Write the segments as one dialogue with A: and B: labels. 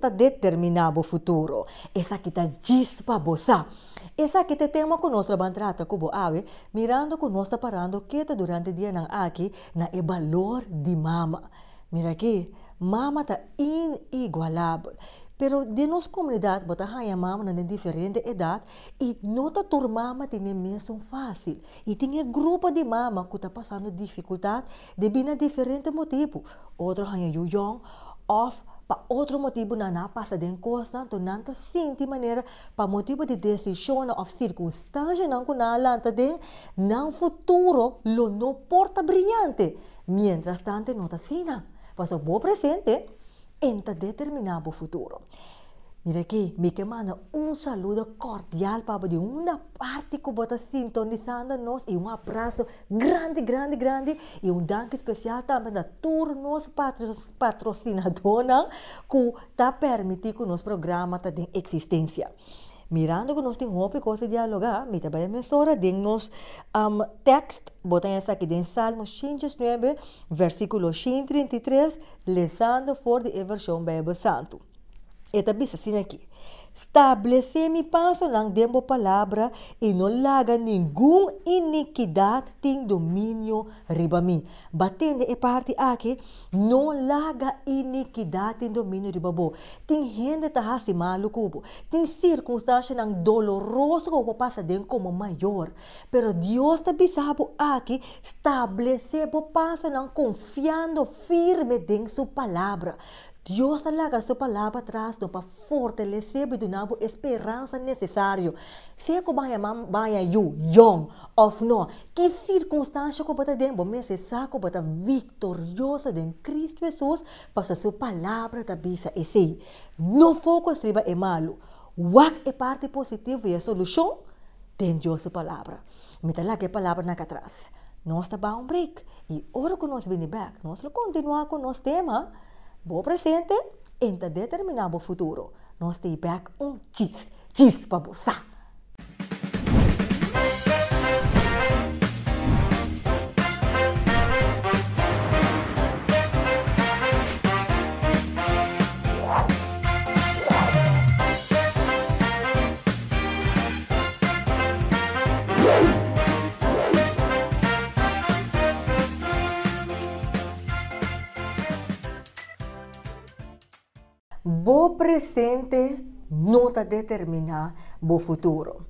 A: está determinado o futuro. Essa que está gispa bosa. Essa que te tema com nós bantrata cubo ave, mirando com nós parando que durante o dia não aqui na é valor de mama. Mira aqui, mama está inigualável. Pero de nossa comunidade, bota a mama em diferente idade e nota tur mama tem mesmo fácil. E tem grupo de mama que está passando dificuldade devido diferente motivo. Outro hanya young, off, para outro motivo não passa de costa, então não sente maneira para motivo de decisão ou circunstância não que não lanta de não futuro lo não porta brilhante. Mientras tanto não está sina. Passo bom presente enta determinado futuro. Mira aqui, me manda saludo cordial para de uma parte que bota sintonizando nós e abraço grande, grande, grande e danke especial também da turnos patrocinadora que está permitindo que nosso programa está em existência. Mirando que nós temos uma coisa de dialogar, me também emissora de nos text, botam essa aqui em Salmo 109, versículo 133, lezando for de versão Bíblia Santo. E também assim aqui. Estabelecer mi passo lang dembo palavra e não laga nenhum iniquidade tem domínio riba mi. Batende e parte aqui, não laga iniquidade tem domínio riba bo. Tem gente que hasi malo cubo. Tem circunstância nang doloroso que passa dentro como maior. Pero Deus te bisabo aqui, estabelecer o passo lang confiando firme dentro sua palavra. Deus talaga sua palavra atrás para fortalecer e dar a esperança necessária. Se é que vai young ou não, que circunstância que você tem, você sabe que você vitorioso em Cristo Jesus, para sua palavra da bisa e sei. Não foco escreva é malo. Wak é parte positiva e a solução, tem Deus sua palavra. Me talaga a palavra na atrás. Nós estamos um break e hora que nós vamos back, nós vamos continuar com o nosso tema. Bom presente, enta determinado futuro. Nós temos back cheese para você. Bo presente não está determinar o futuro.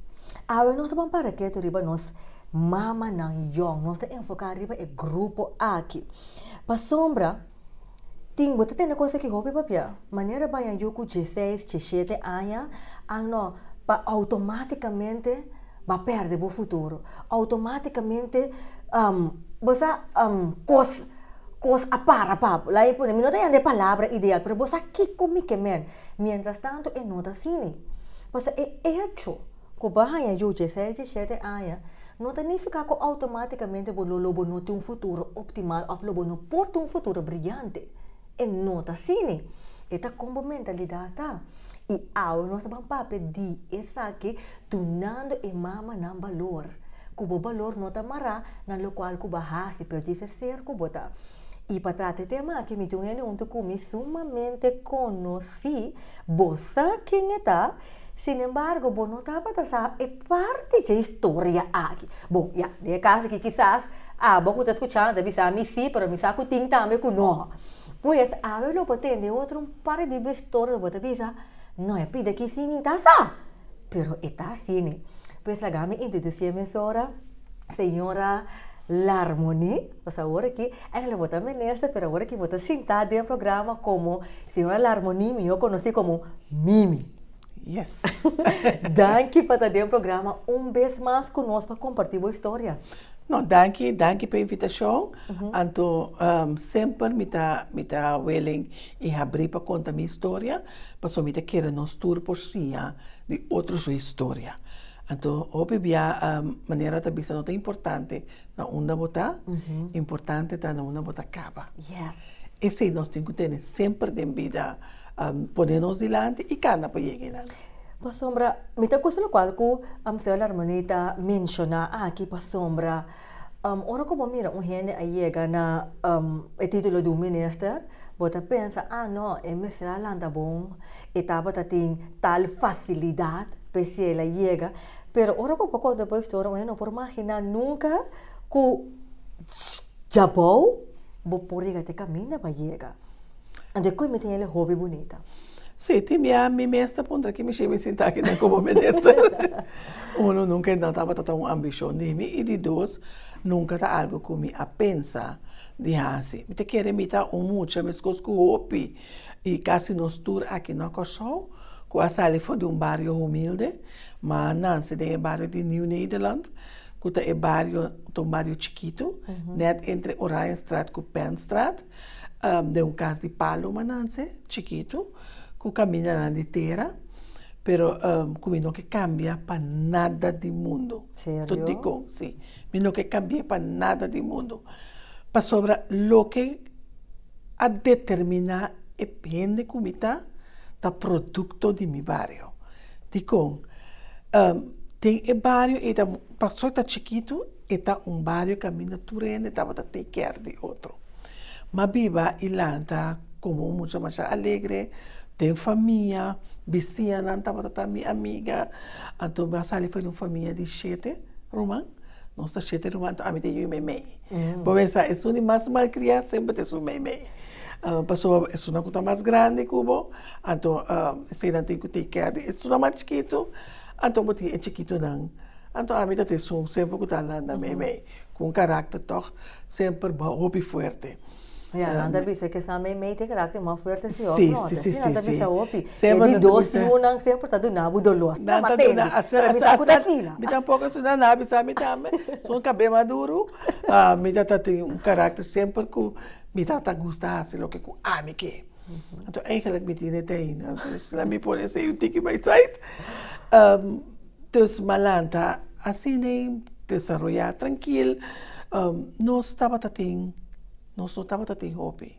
A: Agora nós vamos para que riba nós mama não young, nós estamos enfocar riba é grupo aqui. Para sombra, tem você tem coisa que hobby papia, maneira banha eu com 16, 17 anos, ano para automaticamente vai perder o futuro. Automaticamente você coisa para lá e por não tem a palavra ideal, pero você aqui comigo men. Mientras tanto é nota cine. Você é hecho. Que vai eu 16, 17 anos, não significa que automaticamente o lobo não tem futuro optimal ou lobo não porta futuro brilhante. É nota cine. Esta como mentalidade tá. E agora nós vamos pedir essa aqui tunando e mama não valor. Cubo valor não tá mará, na lo qual cuba hasi per dizer ser cubota. E para tratar tema que me tunhene comi sumamente conheci, você quem está, sin embargo, você não estava a é parte da história aqui. Bom, já, de caso que quizás, você está escutando, deve ser me sim, mas me sabe que tem também com não. Pois, a ver, eu posso ter outro par de história, você pensa, não é pida que sim, está sa, pero está assim. Pois, lá me introduzir a senhora Larmoni, você agora aqui, ela vota menesta, pero agora que vota sentada em programa como senhora Larmoni, eu conheci como Mimi.
B: Yes.
A: Danke para ter um programa vez mais conosco para compartilhar a história.
B: No, danke pela invitação. Então, sempre me tá willing e abrir para contar minha história, para me querer nos tour por si de outras histórias. Então, a maneira de pensar não é importante na onda botar, importante tá na onda botar acaba.
A: Yes.
B: E se nós temos que ter sempre de vida ponernos dilante e cana para chegar.
A: Pa sombra, mita ko sa qual ko senhora Harmonita menciona aqui pa sombra ora ko mira gente aí chega na título do ministro, Você pensa, ah, não, é me será landa bom, etapa tem tal facilidade, para se ela chega, pero ora que pouco depois história, eu não por imaginar nunca que Japão, vou por ir até caminho para chegar. Onde como tem ele hobby bonita.
B: Sim, tem minha mesta ponta que me chama sentar aqui na como menesta. Uno nunca não estava tão ambição de mim e de dois nunca tá algo que me a pensar de assim. Me te quer imitar muito, mas coisas que hopi e quase nos tour aqui na Cochão, que a sala foi de bairro humilde, mas não se de bairro de New Nederland, que é bairro chiquito, net entre Oranjestraat e Penstraat, de casa de palo, mas não se chiquito. Que caminha na inteira, pero como não que cambia para nada do mundo.
A: Sério?
B: Tu digo, sim. Não que cambia para nada do mundo. Para sobre lo que a determinar depende como está o produto de meu bairro. Digo, tem bairro e da pessoa está chiquito e tá bairro que caminha turene, estava a take care de outro. Mas viva e lá está como muito mais alegre. Tem família, vizinha, não estava minha amiga. Então, a sala foi uma família de 7 romãs. Nossa, 7 romãs, a mim tem eu e mãe. Por isso, é uma mais mal criada, sempre tem uma mãe. Passou, é uma coisa mais grande, cubo. Então, se não tem que ter care, é uma mais chiquito. Então, é chiquito não. Então, a mim tem sempre que está lá na mãe. Com caráter, toch, sempre hobby forte.
A: Ja, anda bisa que essa mãe tem caráter mais forte se o
B: sim,
A: sim,
B: sim,
A: anda
B: sim.
A: bisa opi.
B: Sempre
A: E de doce um sempre tá do nabo doloroso.
B: Não,
A: Mas tem. Bisa com da fila.
B: Me tampouco se não nabe, sabe também. Sou cabelo maduro. Me tá tem caráter sempre que me tá gostar assim lo que com ame que. Então eigenlijk me tem, então lá me pode ser um tique mais site. Então malanta assim nem desarrollar tranquilo. Nós estava tem nós estava hobby,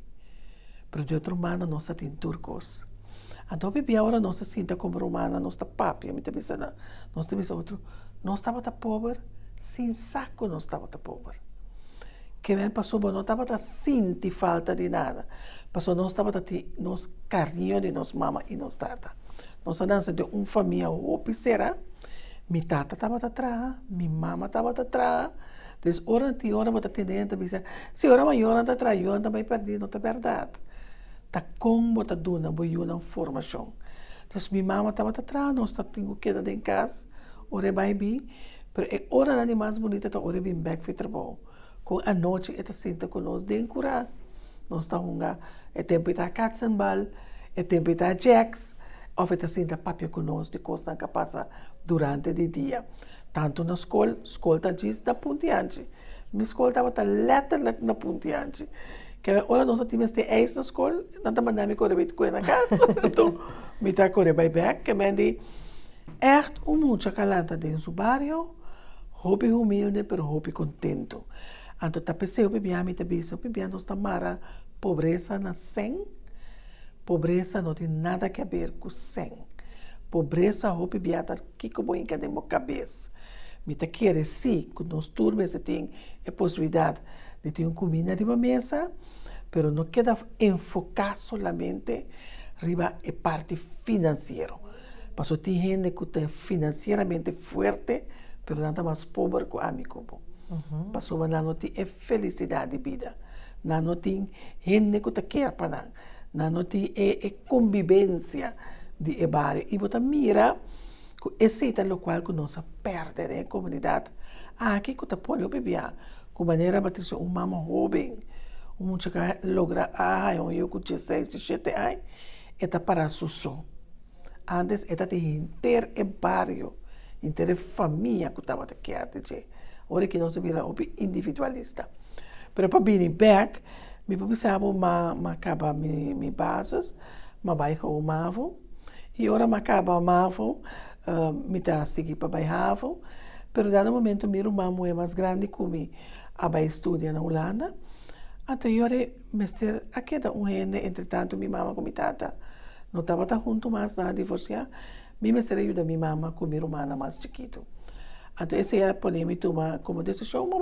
B: mas de outra maneira nós tem turcos. Então bebia agora nós se sinta como romana, nós está papi, me pensa nós temos outro, nós estava pobre, sem saco nós estava pobre. Que bem passou, não estava senti falta de nada, passou nós estava nós carinho de nós mama e nós tata. Nós dança de uma família hobby será, mi tata estava atrás, mi mama estava atrás. Então, hora você tem dentro, você se hora maior anda atrás, eu ando bem perdido, não é verdade. Tá como você dona, você uma formação. Então, minha mama estava atrás, nós tínhamos que ir em casa, hora vai bem, mas é hora nada mais bonita, tá hora bem back para o trabalho. Com a noite, ela senta conosco, de curar. Nós estamos é tempo de Katzenball, é tempo de Jacks, ou ela senta papel conosco, de coisa que passa durante o dia. Tanto na escola está diz da pontiante. Minha escola estava letterlijk na pontiante. Que agora nós tínhamos de eis na escola, não mandava me correr com na casa. Então, me tá correr by back, que me di echt muita calanta dentro do bairro, hobby humilde, pero hobby contento. Então, tá pensei, me tá bisa, nós tamara pobreza na sem, pobreza não tem nada a ver com sem. Pobreza, hobby biata, que como em cada cabeça. Me tá querer sim, que nós turmas tem a possibilidade de ter uma comida de uma mesa, mas não queda enfocar solamente riba a parte financeira. Mas tem gente que é financeiramente forte, mas nada mais pobre que a mim. Passou não tem a felicidade de vida. Não tem gente que quer para não tem a convivência de bairro. E você mira, esse é o qual que nós perdemos na comunidade. Aqui que você pode beber, com maneira de ter uma mama jovem, chica logra, eu com 16, 17 anos, é para susso. Antes, era de inteiro bairro, inteira família que estava aqui. Agora que nós vira individualista. Mas para vir back, me pensava, acaba minhas bases, mas vai com o Mavo. E agora me acaba o Mavo, me dá seguir para Bairravo, mas dado momento meu irmão é mais grande que eu, vai estudar na Holanda. Então eu mestre aqui da gente, entretanto minha mama com minha tata não estava junto mais na divorciar, me mestre ajuda minha mama com minha irmã mais chiquito. Então esse é por me tomar como decisão, mas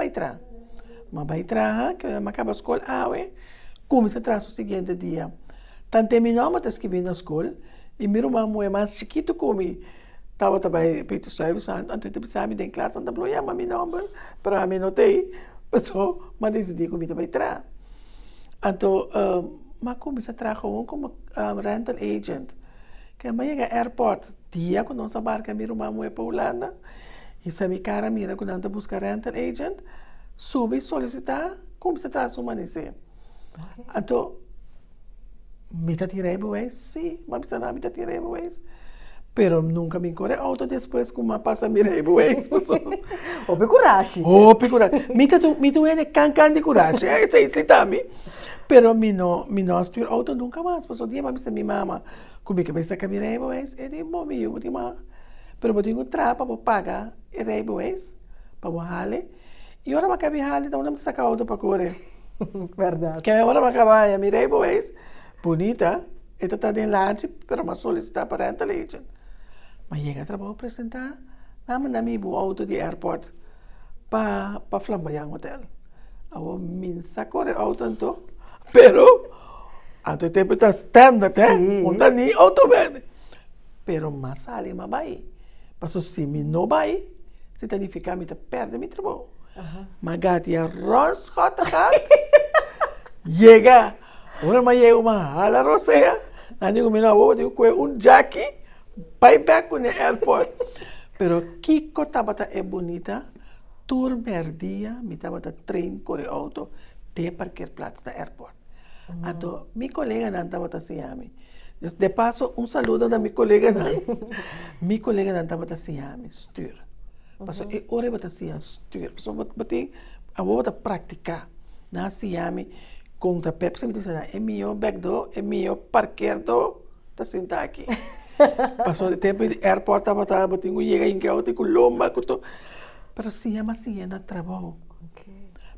B: vai entrar, que me acaba a escola, Como se traz o seguinte dia. Tanto terminou, mas escrevi na escola. E meu irmão é mais chiquito como estava também Peter Service, antes de pensar em classe, anda bloia, mas meu nome, para mim não tem. Mas decidi que eu também tra. Então, mas como se traz como rental agent. Que eu chega ao airport, dia com nossa barca, meu irmão é para Holanda. E se minha cara mira quando anda buscar rental agent, sube e solicitar como se traz uma nesse. Então, me tá tirando vez, sim, mas me tá tirando vez. Pero nunca me encorei auto depois que uma passa me rebo vez.
A: Houve coragem.
B: Houve coragem. Me tu é de cancan de coragem. É isso também. Pero me não estou auto nunca mais. Passou dia mas minha mama comigo que pensa que me rebo vez, é de bom meu, de má. Pero eu tenho trapa para pagar e rebo vez para o hale. E ora me cabe hale, então não me saca auto para correr.
A: Verdade.
B: Que agora me acaba me rebo vez. Bonita, esta está de laje, pero me solicitar para rental agent. Mas chega a trabalhar apresentar, na minha auto de airport para Flamboyant Hotel. Eu me sacou de auto então, pero até tempo está standard, não está nem auto verde. Pero mas sali mas vai. Passo se me não vai, se significa me perde meu trabalho. Mas gati a ronschot chega. Ora mas chega uma ala roseia, ani o meu avô digo que jackie vai back no airport. Pero Kiko tabata é bonita, tur merdia, me tabata trem com o auto, de parkeerplaats da airport. Então, meu colega não tabata se chama. De passo, saludo da minha colega não. Minha colega não tabata se chama, stuur. Passo, e ora bata se chama, stuur. Passo, bati, a vou praticar. Na se chama, com a Pepsi, me diz, é meu backdoor, é meu parqueiro, tá sentado aqui. Passou de tempo de airport, estava tinha chega em que com lomba, com tudo. Pero se chama na trabalho.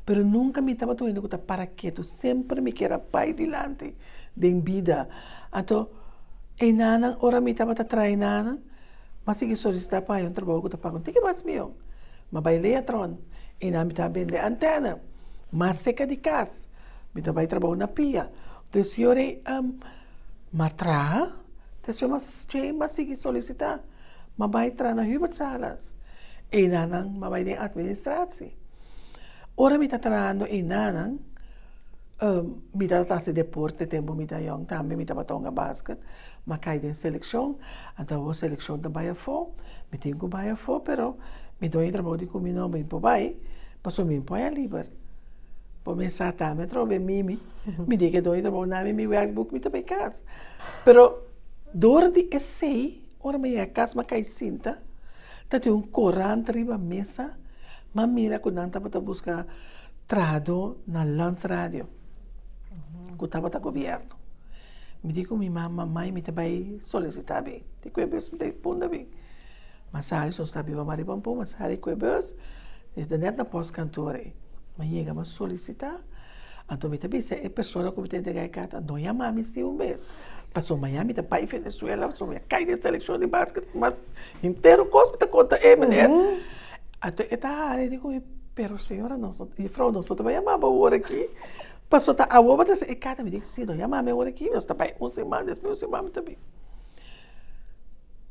B: Pero nunca me estava doendo com para quieto, sempre me queria pai dilante de vida. Então, e nana, ora me estava treinando, mas se solicitar para um trabalho que pago, tem que mais meu. Mas vai ler a tron, e na me estava vender antena, mas seca de casa, me estava trabalhando na pia. Então, senhor, matra. Depois, mas sigue solicitar. Mas vai entrar na Hubert Salas. E nanang, mas vai de administração. Ora, me está trazendo e nanang, me está trazendo deporte, tempo me está young, também me está batendo basquete, mas cai de seleção, então a seleção da Baia Fo, me tenho que Baia Fo, pero me dou trabalho de comer nome para vai, passou me põe a livre. Por pensar também, trouxe mimi, me diga que dou trabalho na minha workbook, me também casa. Pero door die essay, ora me a casa cai cinta, tá tem corante riba mesa, mas mira quando anda para buscar trado na Lance Radio, que estava no governo. Me digo minha mãe me vai solicitar bem, te que bus me punda bem. Mas aí só está viva maribampo, mas aí que bus, desde net na pós-cantore, mas chega a solicitar, então me também se é pessoa que me tem que carta, não é mami se mês. Passou Miami, da pai Venezuela, passou minha cai de seleção de basquete, mas inteiro cospe te conta mulher. Até eta, eu digo, pero senhora, nós e frau, nós também chamava o hora aqui. Passou tá a outra, e cada me disse, sim, não chamava o hora aqui, nós também semana, depois semana também.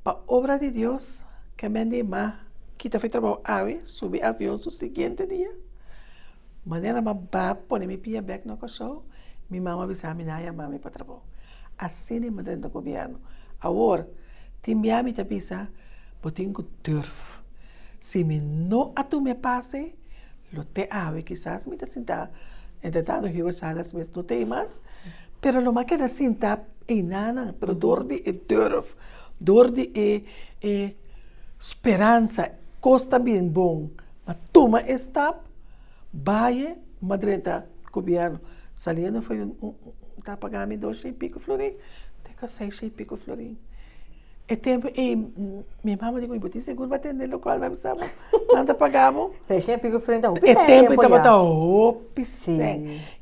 B: Pa obra de Deus, que me anima, que tá feito trabalho, subi avião no seguinte dia. Maneira mas ba, põe me pia back no cachorro, minha mãe avisava, minha mãe para trabalho. Assim é dentro do governo. Agora, tem me te pisa, eu tenho que durf. Se me não atu me passe, lo te ave, quizás me te sinta, entretanto, eu salas, mas não tem mais. Pero lo mais que te sinta, é nada, pero dor de durf, dor de esperança, costa bem bom. Mas toma step, vai, madreta, governo. Saliendo foi tá pagando 2 e pico florim, tem que 6 e pico florim. E tempo, minha mãe disse, eu tenho seguro para atender local, não sabe? Nada pagamos.
A: 6 e pico florim, então,
B: e tempo, então, tá opção.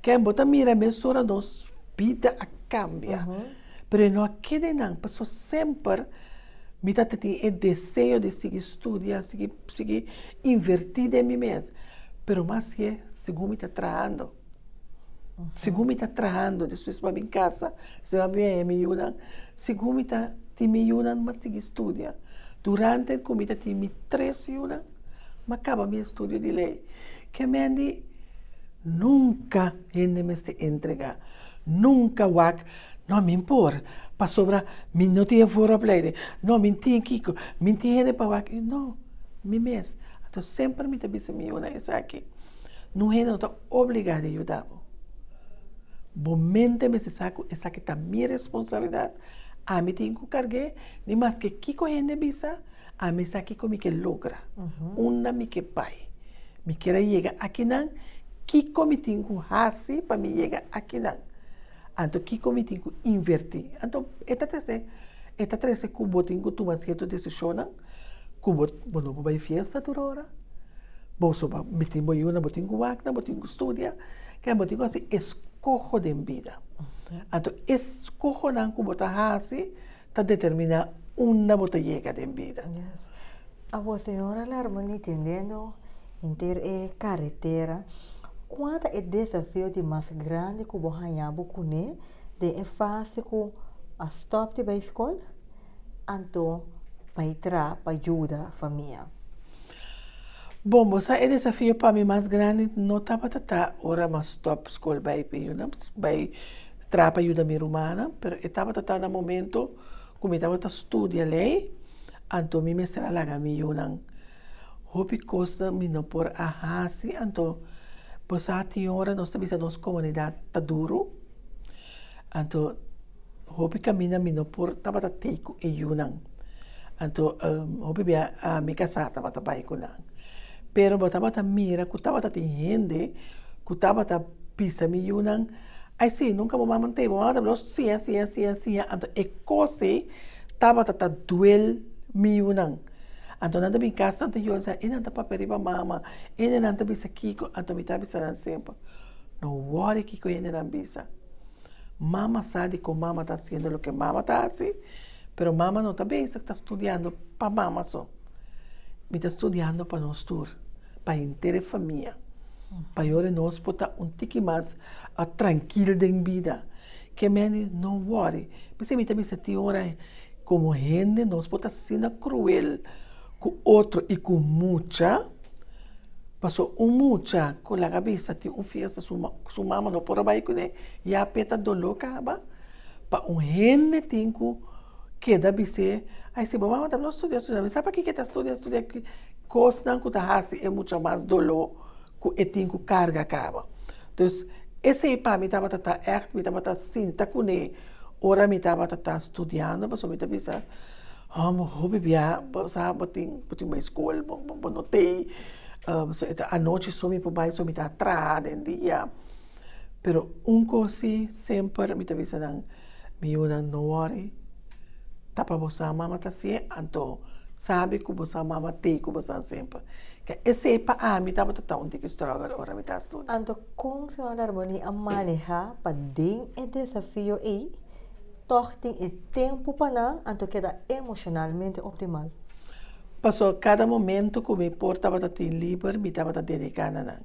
B: Que bota mira, mesura nos vida a cambia. Pero não quede não, passou sempre, me tá tendo o desejo de seguir estudar, seguir invertir em mim mesmo. Pero mais que, segundo me tá trazendo. Según me está trabajando, después para mi casa, se va bien, me ayudan. Según me ayudan, más sigue estudia. Durante el comida, me 3 ayudan, me acaba mi estudio de ley. Que me han dicho, nunca me este entrega, nunca wak, no me importa, para sobra, me no tiene fora pleide, no me tiene kiko, me tiene para wak, no, me mes. Então sempre me tabisa me una essa aqui. Não é não está obrigado a ajudar. Momento me se saco essa que tá minha responsabilidade. A mim tenho que carregar, nem mais que kiko hende bisa, a mim sabe como que logra. Uma me que pai, me quer chegar aqui não. Kiko me tem que fazer para me chegar aqui não. Então, Kiko me tem que invertir. Então, esta três que eu tenho que tomar certa decisão, que eu não vou festa toda hora. Bolso, me tem que ir, eu tenho que ir, eu tenho que estudar, que eu tenho que fazer escolha de vida. Então, escolha que eu vou fazer, está determinando onde eu vou chegar de vida.
A: Yes. A você, senhora, la harmonia entendendo, inter carretera. Qual é o desafio de mais grande que você tem de é fácil que a stop de a escola? Então, para entrar, para ajudar a família.
B: Bom, você é desafio para mim mais grande, não está para estar hora mais stop escola vai para ajudar minha irmã, mas estava estar no momento como estava estudando lei, então me será lá me ajudam. Hope costa me não por a hasi, então pois a hora nós também nossa comunidade está duro, então hope caminha me não por tava tá teiko e yunan, então hope bia a me casa tava tá bai kunan, pero botava tá mira que tava tá gente que tava tá pisa me yunan, aí sim nunca vou manter, vou mandar los sim, então é coisa tava tá duel me yunan. Então, nada me casa, então eu disse, ainda para pedir para mama, ainda não está bisa Kiko, então me está bisa sempre. Não worry Kiko, ainda não bisa. Mama sabe que mama está fazendo o que mama está fazendo, mas mama não está bem, está estudando para mama só. Me está estudando para nós todos, para inteira família. Para eu nós poder tique mais tranquilo em vida. Que me não worry. Porque me está bisa hora como gente, nós podemos ser cruel. Com outro e com muita, passou muita com a cabeça de festa, sua mama não pode vai com ele, e a peta dolor acaba, para gente tem que dar bise, aí se mama tá estudando, sabe para que está estudando que coisa que tá assim é muito mais dolor, que tem que carga acaba. Então, esse para mim estava me estava sinta com ele, ora me estava estudando, passou me estava bisa hobby bia, sa boting ba school, bonotei, a noite sumi po bai sumi ta atrás en dia. Pero coisa sempre me tavisa nang miuna no worry. Tapa bosa mama ta si anto sabe que bosa mama te que bosa sempre. Que esse pa a mi tava ta onde que struggle ora mi ta studo.
A: Anto kung sa harmonia a manejar para den e desafio aí, toch tem tempo para anto queda emocionalmente optimal.
B: Passou cada momento que me portava a ter livre, me estava dedicando a não.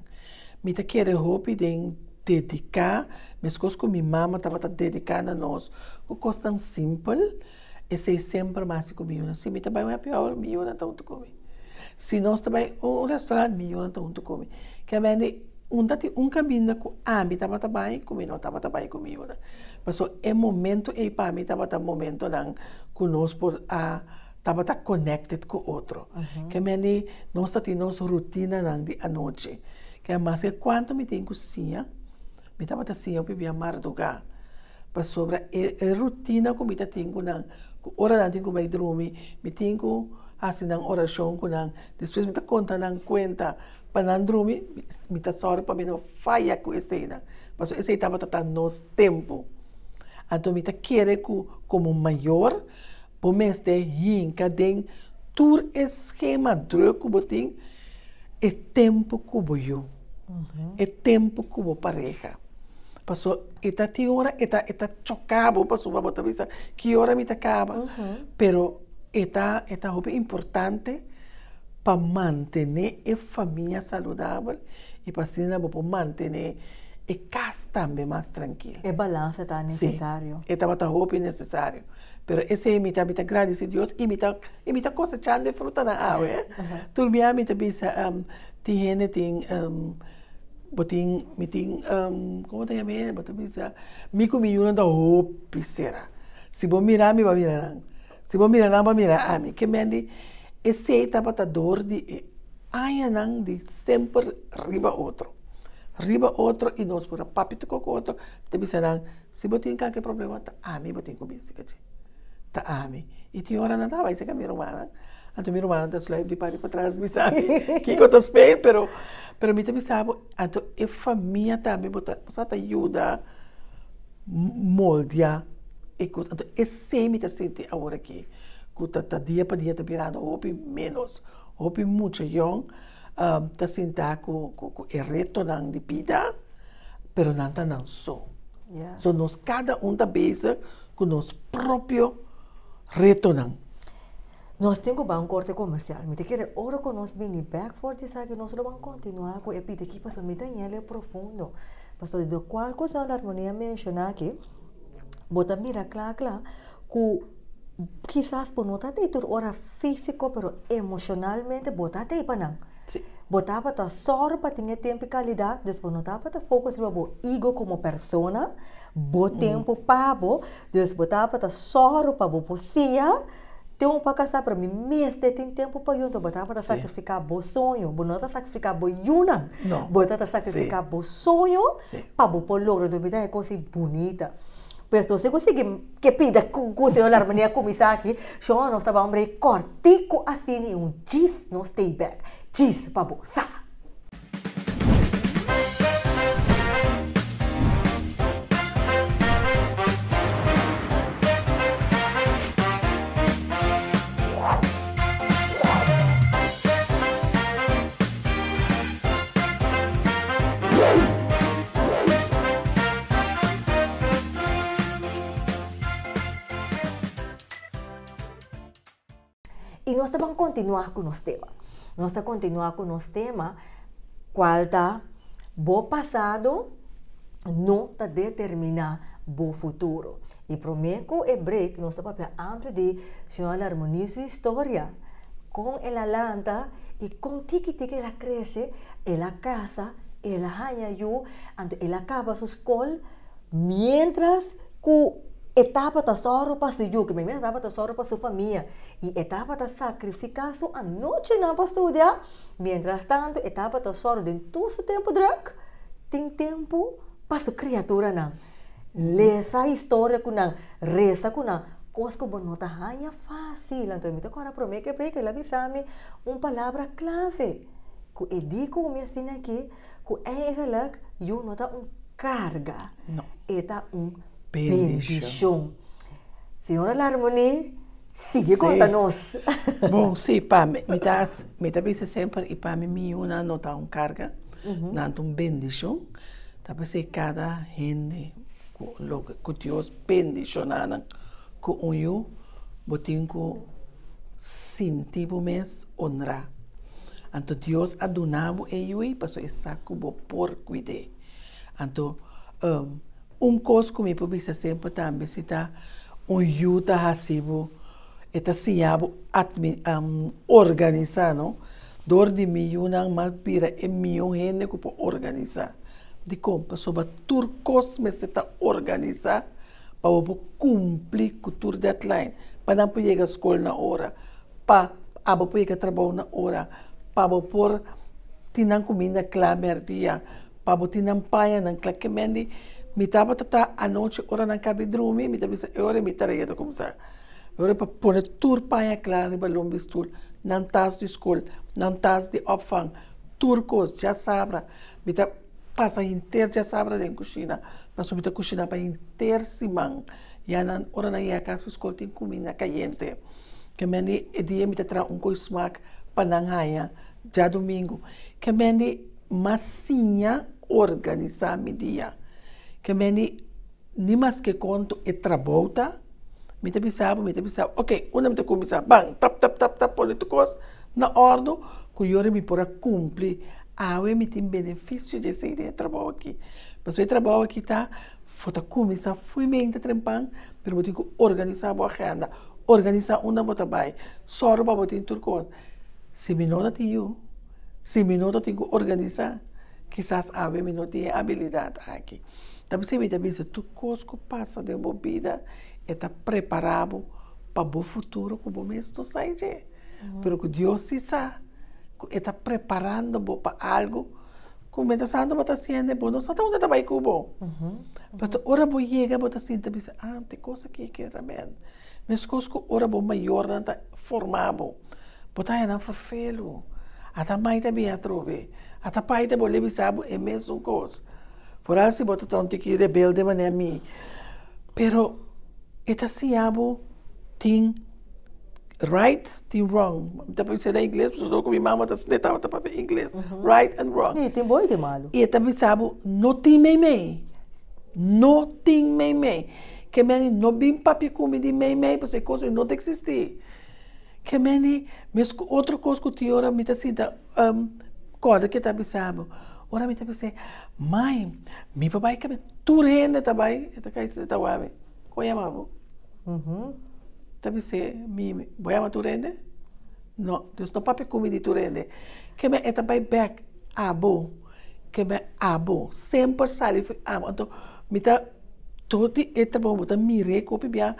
B: Me te querer hope de dedicar, mas coisas que minha mama estava dedicando a nós, que coisa tão simples, e sei sempre mais comigo. Se me também é pior, me não tanto comigo. Se nós também restaurante, me não tanto comigo. Que a vende caminho que a mim estava bem, como não estava bem comigo. Passou é momento e para mim estava momento não que nós por a estava connected com o outro. Que me nós temos rotina não de a noite. Que mas é quanto me tem cozinha, me estava assim eu bebia madrugada. Para sobre a rotina que me tenho não, hora não tenho vai dormir, me tenho assim não oração com não, depois me conta não conta para não dormir, me tá sorry para me não falha com essa cena. Mas esse estava nosso tempo. Então me tá querer como maior por mês de hinca den tur esquema druk que botin é tempo que eu é tempo que eu pareja passou eta hora eta chocabo passou para botar visa que hora me acaba pero eta é importante para manter a família saudável e para assim para manter e casa também mais tranquilo.
A: É balança tá necessário.
B: Sim, estava a roupa necessário. Pero esse é mita agradece a Deus e mita coisa chan de fruta na água, Tu me mita bisa tihene ting boting meeting como te chama? Boting bisa mi comiuna da roupa será. Se vou mirar me vai mirar. Se vou mirar não vai mirar a mim. Que mendi esse estava a dor de ainda de sempre riba outro. Riba outro e nós por a papito com outro. Te bisa não se boting qualquer problema tá a mim boting comigo se tá ami e tinha hora nada vai ser que a minha irmã então minha irmã tá slave de para trás me sabe que eu tô esperando pero me também sabe então a família também bota te ajuda moldear e coisa então esse me tá sente agora aqui que tá dia para dia tá virando hopi menos hopi muito young tá sentar com o retorno de vida pero não tá não só so nós cada tá bezig com nosso próprio retorno.
A: Nós temos um corte comercial. Me te quer ora com nós bem back for te sabe que nós vamos continuar com epite que passa me tem ele profundo. Pastor do qual coisa a harmonia mencionar aqui. Bota mira claro que quizás por nota de tur ora físico pero emocionalmente bota te para
B: Sim.
A: Botava ta só para ter tempo e qualidade, depois botava ta foco sobre o ego como persona, bo tempo para bo, depois botava ta só para bo poesia, tem para casar para mim, mês tem tempo para junto, botava ta sacrificar bo sonho, bo não ta sacrificar bo yuna, botava ta sacrificar bo sonho, para bo por logro do vida é coisa bonita. Pues se consegui que pida com o senhor harmonia começar aqui, só nós estava homem cortico assim um gis no stay back. Gis para bolsa. E nós vamos continuar com o nosso tema. Nós vamos continuar com o nosso tema, qual está o passado não está determinar o futuro. E prometo é break, nós estamos amplo de senhora harmonia sua história com ela lanta e com tiki ela cresce, ela casa, ela ganha eu, ela acaba sua escola, mientras que etapa da sorro para seu que mesmo etapa da sorro para sua família e etapa da sacrificação a noite não para estudar, mientras tanto etapa da sorro de todo o tempo drag tem tempo para sua criatura não lesa história com não reza com não coisa que não tá é fácil então me agora promete que ela avisame palavra clave que eu digo me ensina aqui que eigenlijk eu não tá carga
B: não
A: eta bendição. Senhora Harmonia, sigue conta-nos.
B: Bom, sim, para me tá sempre e para mim uma nota carga, não bendição. Tá para cada gente que Deus bendicionana com eu, botinho com sentido mês honra. Então Deus adunavo eu e passou essa cubo por cuidar. Então coisa que me precisa sempre também se tá ajuda a receber eta siabo organizar não dor de mim não mais pira é meu gente que pode organizar de como sobre turcos me se tá organizar para o cumprir com o deadline para não chegar à escola na hora para abo chegar trabalho na hora para por tinang comida clamer dia para tinang paia não claquemente me tava a noite ora na cabe dormir me tava ora me tareia do começar ora para pôr tur paia claro para lombis tur não tas de escola não tas de opvang turcos já sabra me tá passa inteiro já sabra dentro cozinha mas me tá cozinha para inteiro simang já na ora na ia casa escola tem comida caliente que me dia me tá tra coisa smack pananghaya já domingo que me massinha organizar me dia que me nem mais que conto e trabalha me te pensava ok uma me te começar bang tap políticos na ordem que eu me para cumprir me tem benefício de ser de trabalho aqui Mas eu trabalho aqui, tá? Fota começar, fui meio trempang, pero eu tenho que organizar a agenda, organizar uma bota vai, só para botar em turco. Se me não tenho, se me não tenho que organizar, quizás a ver me não tenho habilidade aqui. Então, você me diz, tu coisa que passa de uma vida, está preparado para o futuro, como mesmo sai de. Pero que Deus se sabe, está preparando para algo, como está sendo para fazendo, bom, não sabe onde vai com bom. Mas ora vou chegar, vou assim, te diz, tem coisa que quero mesmo. Mas coisa que ora vou maior, não está formado. Botar aí não farfelo. Até mais também a trove. Até pai te boleh bisa é mesmo coisa. Por assim, botar tanto que rebelde mané mim. Pero eta se abo tem right, tem wrong. Tá para ser em inglês, porque eu com minha mama tá se tava para inglês. Right and wrong.
A: Sim, tem bom e tem malo.
B: E eta bisa não tem meme. Não tem meme. Que meni não bem papi come de meme, porque coisa não existe. Que meni, mas outra coisa que eu ora me tá assim, coisa que tá bisabo. Ora me tá pensando, mãe, meu papai que me turende também, eta cai se tá uave. Conhecemos. Tá pensando, mi, vou amar turende? Não, Deus não papi come de turende. Que me eta vai back abo, que me abo, sempre sali abo. Então, me tá todo eta bom, tá mire copi bia.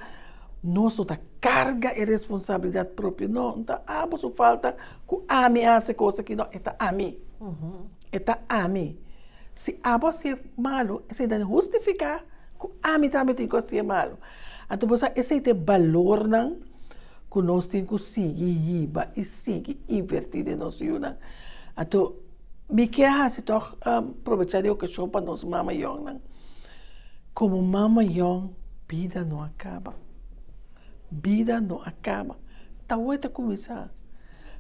B: Nós não tá carga e responsabilidade própria, não tá abo só falta que a mim hace coisa que não está a mim. Está a mim. Se abo ser malo, esse deve justificar que a mim também tem que ser malo. Então, você esse tem valor não que nós temos que seguir e seguir invertir em nossa vida. Então, me quer se toch aproveitar de ocasião para nós mama young não. Como mama young, vida não acaba. Vida não acaba. Tá hoje começar.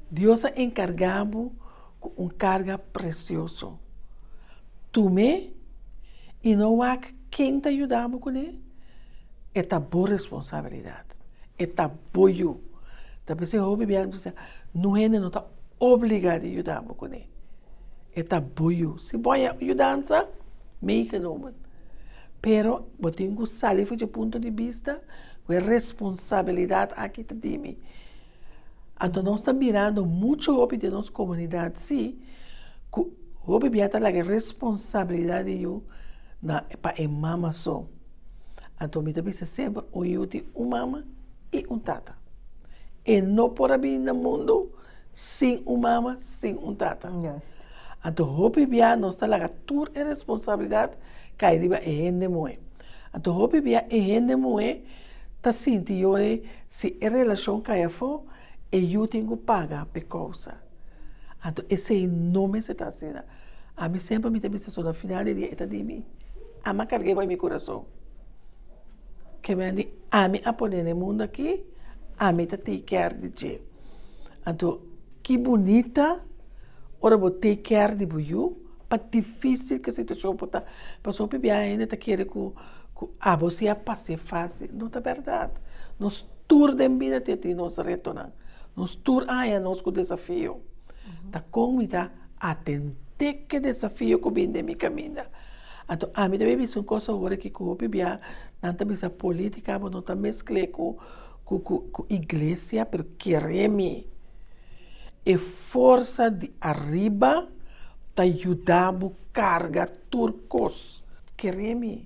B: Deus é encargado com carga precioso. Tu me e não há quem te ajudar com ele. É a boa responsabilidade. É a boa. Da pessoa ouve bem, não é não está obrigado a ajudar com ele. É a boa. Se vai ajudança, meio que não. Pero, eu tenho que sair de ponto de vista com a responsabilidade aqui de mim. Então, nós estamos mirando muito o de nossa comunidade, sim, que o biata a responsabilidade eu para a mama só. Então, me pensa sempre, eu tenho uma mama e tata. E não por vir no mundo sem uma mama, sem tata. Então, o biata nós estamos lá toda a responsabilidade que arriba é gente moe. Então, o biata é gente moe, tá sentindo se a relação que é for e eu tenho que pagar por causa. Então, esse nome se está assim. A mim sempre me tem pensado no final do dia, de mim. A mim carreguei para meu coração. Que me diz, a mim a poner no mundo aqui, a mim te quer de ti. Então, que bonita, ora vou te quer de você, para difícil que a situação pode estar. Passou para mim ainda te quer que você passe fácil. Não é verdade. Nós tour de vida te nos retornar. Nós tour é nosso desafio. Tá como está atender que desafio que vem de minha caminho. Então, a mim também é uma coisa agora que eu bebia, não também essa política, não está mesclado com a igreja, mas queremos a força de arriba te ajudar a carga turcos. Queremos.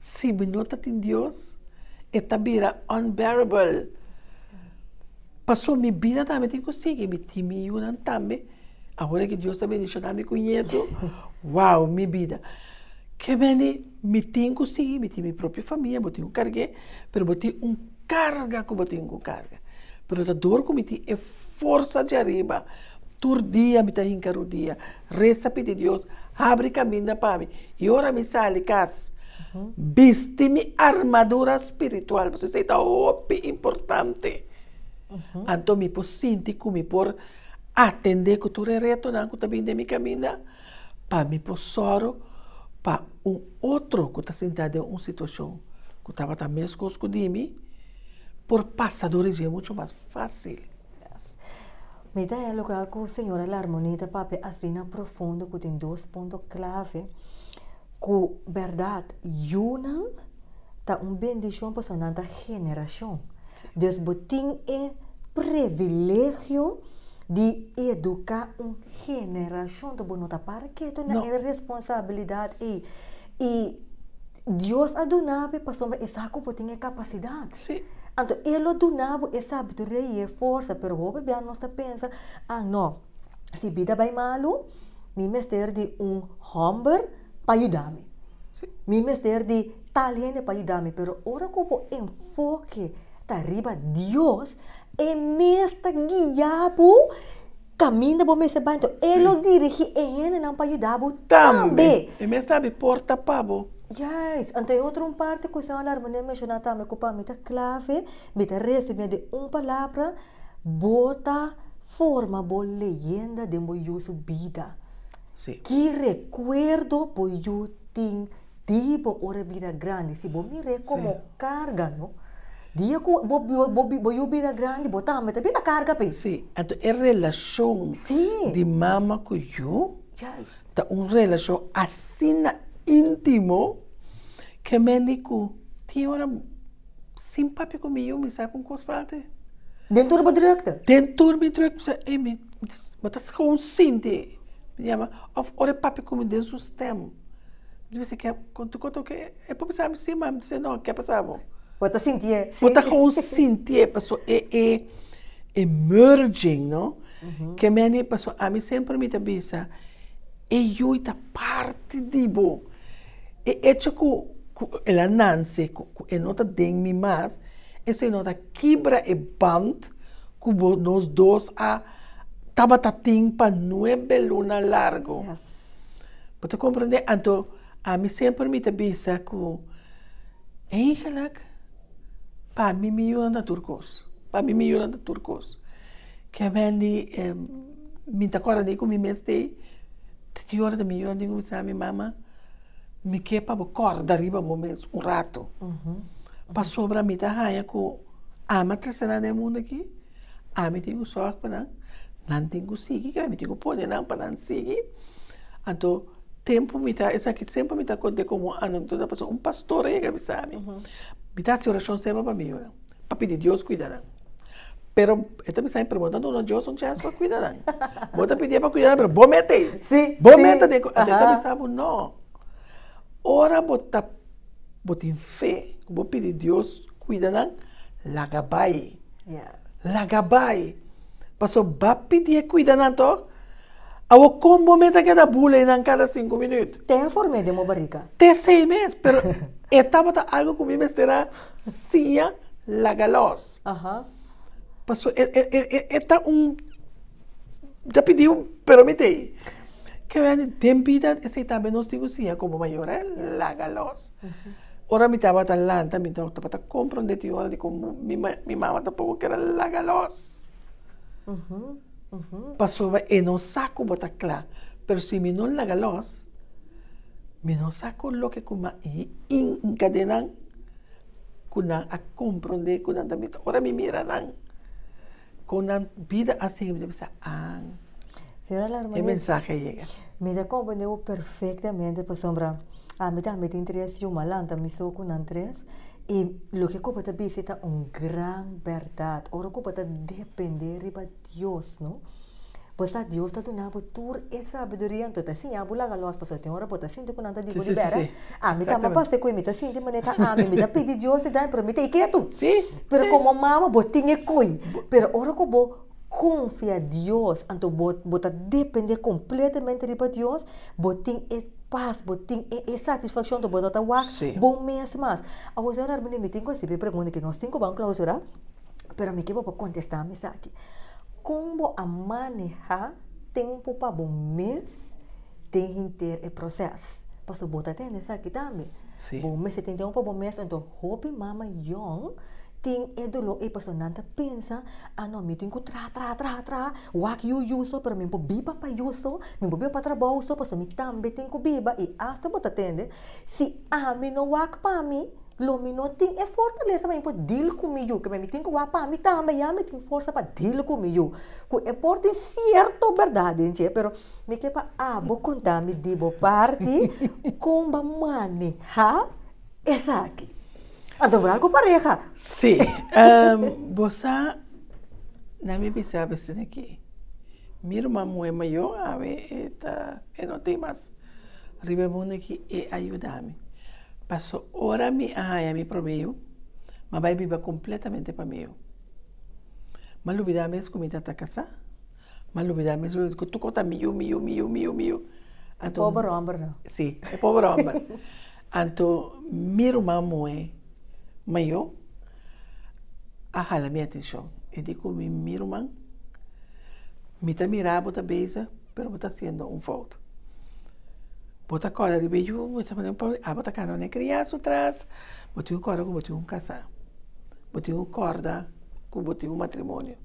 B: Se me nota em Deus, é também unbearable. Passou minha vida também, tenho que seguir, me time também. Agora que Deus também deixou me conhecer, uau, minha vida. Que me tenho que seguir, me tenho minha própria família, eu tenho que carregar, mas eu tenho carga que eu tenho que carregar. Mas a dor que me tenho é força de arriba. Todo dia me tenho que o dia. Reza pedir Deus, abre caminho para mim. E ora me sai casa. Veste-me armadura espiritual. Você sei, está importante. Então, me posso sentir como por atender que tu retornar que também de minha caminho, para me posso para outro que está sentado em uma situação que estava também com de mim, por passadores é muito mais fácil.
A: Me dá é lugar que o Senhor a harmonia papi assim profundo que tem dois pontos clave que verdade, yunang tá bendição para sonanta geração. Dus botin é privilégio de educar uma geração do bonota para que tu não é responsabilidade e Deus a donava para sombra essa botin é capacidade.
B: Sim.
A: Então ele donava essa sabedoria e força, pero hoje bem nós pensa, não, se vida vai malo, me mestre de hamburger para ajudar-me. Me mestre de talento para ajudar-me, pero ora como enfoque tá arriba Deus é mestre guiado caminho bom mestre bem, então ele dirige ele não para ajudar-me também.
B: E mestre sabe porta pabo.
A: Yes, então outra parte que você falar, mas mencionar também que para mim tá clave, me tá resumo de palavra, bota forma boa leyenda de meu vida.
B: Sim.
A: Que recuerdo por eu tenho tipo ora vida grande, se bom me como carga, não? Dia que eu vida grande, botar mas também a carga pe.
B: Sim, então é relação de mama com eu.
A: Yes.
B: Tá relação assim íntimo que me digo, tem hora simpático comigo, me sabe com coisa falta.
A: Dentro do direto?
B: Dentro do direto, mas tá consciente. Me chama, ora papi como de sistema. Diz que quando que é para pensar assim, mas diz não, que é passava.
A: Bota sentir.
B: Bota consciente, passou é emerging, não? Que me passou a mim sempre me tabisa. E eu ita parte dibo. E hecho que ela Nancy, que nota den mi mais, essa nota quebra e band, que nós dois a tabatating pa 9 luna largo.
A: Yes.
B: Para compreender, então a mim sempre me tabisa que eigenlijk para mim me da turcos, para mim me da turcos. Que vendi me tá correndo com mi mestre. Ti ora da minha digo a minha mama me quer para corda arriba momento um rato. Passou para mim tá raia com ama trazendo no mundo aqui. A mim tenho só para não tenho seguir, que me tenho pôr não para não seguir. Então tempo me tá essa aqui sempre me tá conte como anedota passou pastor aí que me sabe. Me tá oração sempre para mim, para pedir Deus cuidar. Pero esta me está preguntando, no, yo son chance para cuidar. Vos te pedías para cuidar, pero vos metes.
A: Sí.
B: Vos metes. Esta me sabe, no. Ora vos ten fe, vos pedir Dios cuidar, la gabay. La gabay. Paso va pedir cuidar todo. A vos como meta cada bula en cada 5 minutos.
A: Te formé de mo barriga.
B: Te 6 meses, pero estaba algo que me será sia la galos. Passou, está já pediu, pero me tem. Que vem, tem vida, esse também nós temos como maior, la galos. Ora me estava talanta, me estava compreender de hora de como minha mama tampouco que era la galos. Passou, e não saco botar claro, pero se me não la galos, me não saco lo que como encadenan, kuna a compreender, kuna também, ora me mira não. Com a vida assim, eu pensei, o mensaje chega.
A: Me dá compreendeu perfeitamente, para sombra. Me dá interesse uma lanta, me sou com três. E o que eu posso dizer é grande verdade. Ora, eu posso depender de Deus, não? Pois Deus está dando toda essa sabedoria, então assim, a bula galos passou tem hora para sentir com nada de libera. Me tá mas passei com me tá sentir maneta, me tá pedir Deus e dá para me ter quieto.
B: Sim.
A: Pero como mama botinha coi. Pero ora que bo confia Deus, então bota depender completamente de Deus, botin é paz, botin é satisfação do bota wa bom mês mais. A você orar me tem com essa pergunta que nós temos que clausura, pero me que vou contestar me aqui. Como a manejar tempo para bom mês tem que ter o processo. Passo botar até nessa aqui também. Bom mês tem tempo para bom mês, então hope mama young tem edolo e passo nada pensa, não me tenho que tra, wak you so para mim po biba para you so, me po biba para trabalho so, passo me também tenho que biba e hasta botar tende. Se me não wak para mim lo mino tem é fortaleza para impor deal comigo, que me tem que wapa, me também já me tem força para deal comigo. Que é porta certo verdade, gente, pero me que para vou contar me dibo parte com ba mane, ha? Essa aqui. Então vai com pareja.
B: Sim. Você não me pensava assim aqui. Minha irmã é maior, não tem mais. Ribemone que ajudar-me. Passou hora me arranha-me para mim, mas vai viver completamente para mim. Mas não me mesmo como está casa, mas não me mesmo que tu conta mil.
A: Pobre homem, não?
B: Sim, é pobre homem. Então, minha irmã é maior, a minha atenção. Eu digo, minha irmã, me está mirando, está beija, mas está sendo foto. Bota corda de beijo, bota cara na criança atrás, bota corda com bota casar, bota corda com bota matrimônio,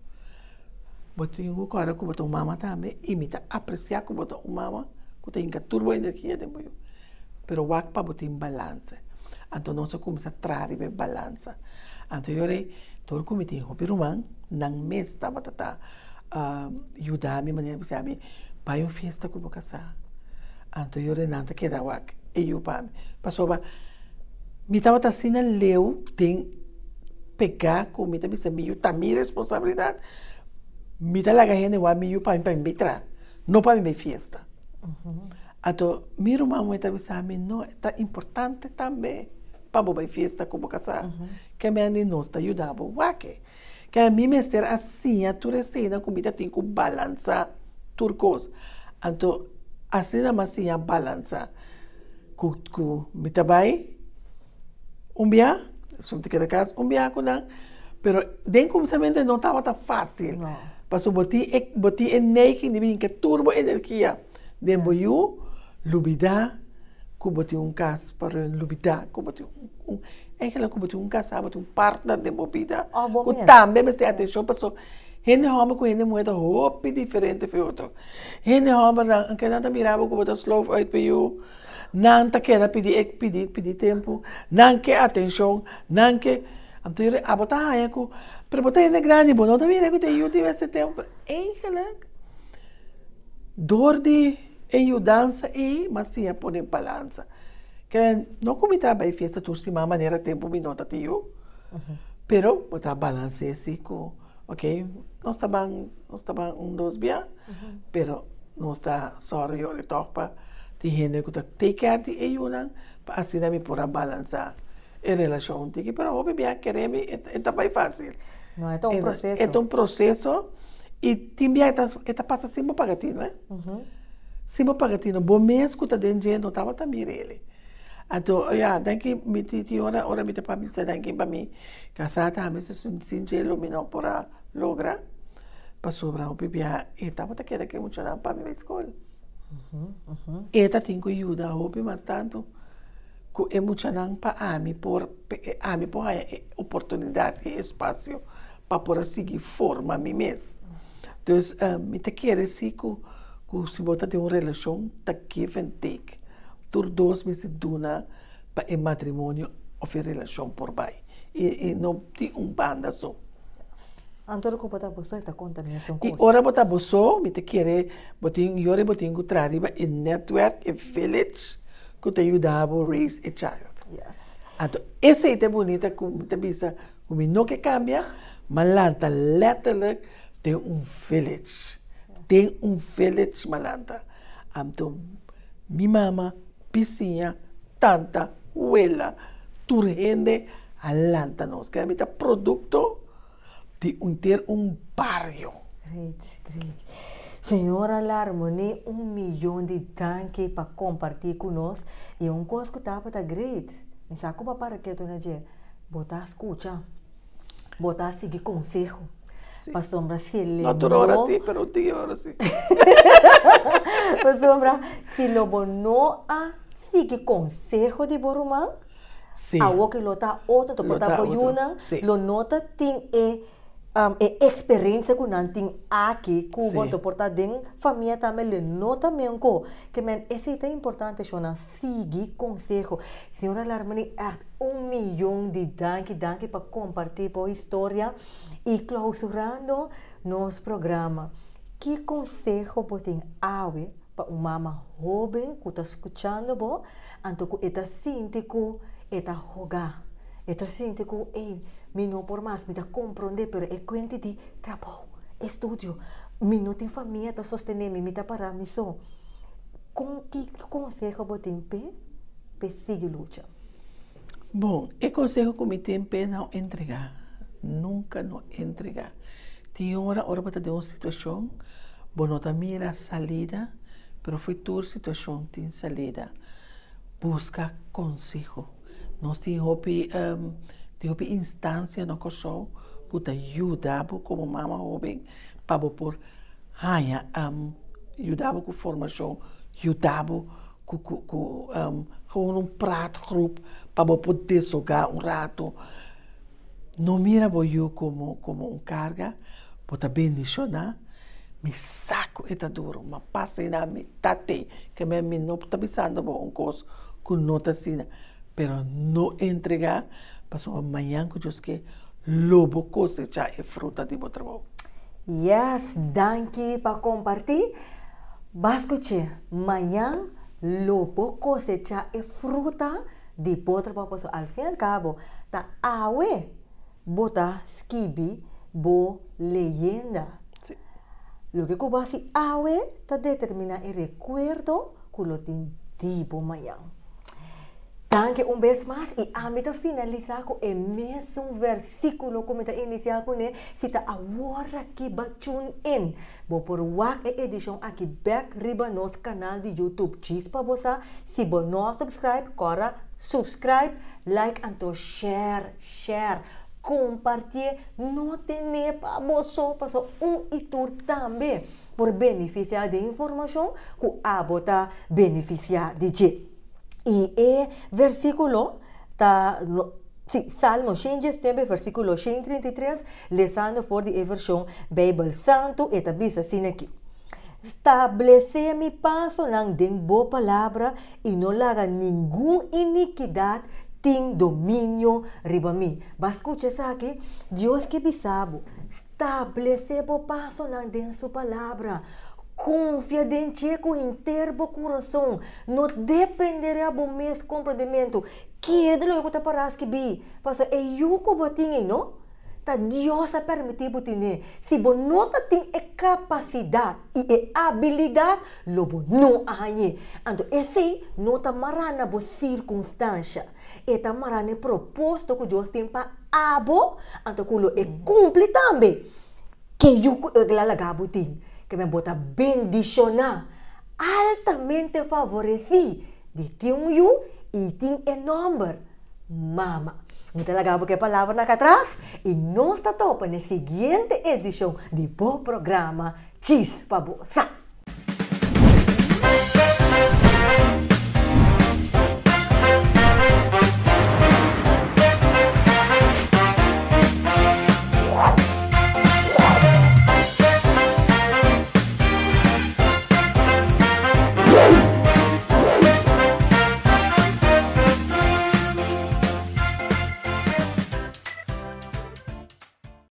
B: bota corda com bota mama também, imita apreciar com bota mama, que tem que turbo energia de boi, pero wak pa bota balança, então não se começa a trazer bem balança, então eu todo como tem hobby romano, não me está batata ajudar-me maneira de saber, vai uma festa com casar. Então eu não quero dar wak, eu para passou ba, me estava assim na leu tem pegar com me também sabe tá minha responsabilidade, me tá lá ganhando wa me para me tra, não para me festa. Então minha irmã me estava sabe não é importante também para boa festa como casar, que me ande nós tá ajudando wak, que a mim me ser assim a tu recena comida tem que balançar turcos, então assim na massinha balança com me trabalho dia se te quer casa dia com não pero den começamento não estava tão fácil passou boti energia de mim que turbo energia den boiu lubida com boti casa para lubida com boti é que ela com boti casa boti partner de bobida com também me tem atenção passou Hene homa com hene moeda roupa diferente foi outro. Hene homa não que nada mirava com botar slow uit para eu. Não tá querendo pedir tempo. Não quer atenção. Não quer. Então eu abotar aí com para botar hene grande bom não também que eu tive esse tempo. Eigenlijk dor de ajudança e mas sim a pôr em balança. Que não comita bem festa tu se maneira tempo me nota tio. Pero botar balança assim com ok, nós estaban dois dias, pero nós está sorry eu topa de gente que take care de eles, para assim me pôr balançar a relação que pero obviamente queremos é bem fácil.
A: Não é um processo.
B: É um processo e também está passa sempre pagatino, né? Sempre pagatino, bom mês que está dentro não estava também ele. Então, daqui me titi ora me para mim, daqui para mim, casada, a mim se sincero me não para lograr, para sobrar o bebê, e estava daquela que muito não para mim na escola. E tá tem que ajudar a hobby mas tanto, que é muito não para mim por oportunidade e espaço para por seguir forma mim mesmo. Então, me te quer assim que se botar de uma relação, tá give and take. Por 2 meses duna para o matrimônio ou a relação por baixo. E não tem banda só.
A: Antônio que botar você está contaminação com
B: e ora botar você me te querer botin que trabalha em network e village que te ajudava a raise a child. Então essa é bonita como te bisa como não que cambia malanta letterlijk tem village. Tem village malanta. Então minha mama piscina, tanta, abuela, turgente, alanta nos que é produto de ter barrio.
A: Great. Senhora Larmoni, 1 milhão de tanques para compartilhar conosco e coisa que estava great. Me saco para que tu não diga, botar escuta, botar seguir conselho. Para sombra se ele
B: não tu hora sim, pero ti hora sim.
A: Para sombra se lobo não a seguir conselho de Borumã.
B: Sim.
A: A o que lo tá outra, to portar por una, lo nota tem experiência que não tem aqui, que
B: Sim.
A: o portar dentro família também lhe nota mesmo que men esse é importante chona seguir conselho. Senhora Larmani, 1 milhão de danke para compartilhar a história e clausurando nosso programa. Que conselho você tem para uma mama jovem que está escutando, bom, então que está sentindo que está jogando. Está sentindo que, ei, me não por mais, me está compreender, pero é quente de trabalho, estudo, me não tem família para sostener, me está para mim só. Com que conselho você tem para seguir luta?
B: Bom, o conselho que me tem é não entregar. Nunca não entregar. Tem hora para ter uma situação, bom, não mira a salida, pero foi tua situação tem salida. Busca conselho. Nós temos instância no coração que te ajuda como mama jovem para por ajudar com formação, ajudar com prato grupo para poder jogar rato. Não mira eu como carga, para bendicionar. Me saco é duro, mas passa na me tate, que me não está pensando em coisa que não está assim. Pero não entregar, para amanhã que Deus quer, lobo cosecha e fruta de bom trabalho.
A: Yes, danke para compartilhar. Bascoche, amanhã, lobo cosecha e fruta de bom trabalho. Al fim e al cabo, tá awe, bota skibi, bo leyenda.
B: Sí.
A: Lo que cuba si awe, ta determina el recuerdo que lo tiene tipo amanhã. Danke uma vez mais e a mim finalizar com o mesmo versículo como está iniciar com ele, se está agora que batun in. Vou por wak e edição aqui back riba nosso canal de YouTube. Cheese para você, se você não subscribe, corra, subscribe, like e share. Compartilhe, não tem para você, para e tu também, por beneficiar de informação que a bota beneficiar de ti. E o versículo está, Salmo 119, versículo 133, lesando for de versão Bíblia Santo, e está assim aqui. Estabelecer mi passo na boa palavra e não laga nenhuma iniquidade, tem domínio riba mim. Mas escuta isso aqui, Deus que sabe, estabelecer o passo na sua palavra. Confia em ti com inteiro coração. Não dependerá do meu compreendimento. Que é de lo que te parece que vi. Passo é eu que vou ter, não? Tá Deus a permitir você. Se você não tem a capacidade e a habilidade, lobo não há. Então, esse não está marana por circunstância. Está marana o propósito que Deus tem para abo. Então, que é cumpre também. Que eu lalagabo tem. Que me bota bendicionar, altamente favoreci de tinha e tem o nome mama. Então, lagabo que a palavra na atrás e nós está topa na seguinte edição de bom programa Cheese para você.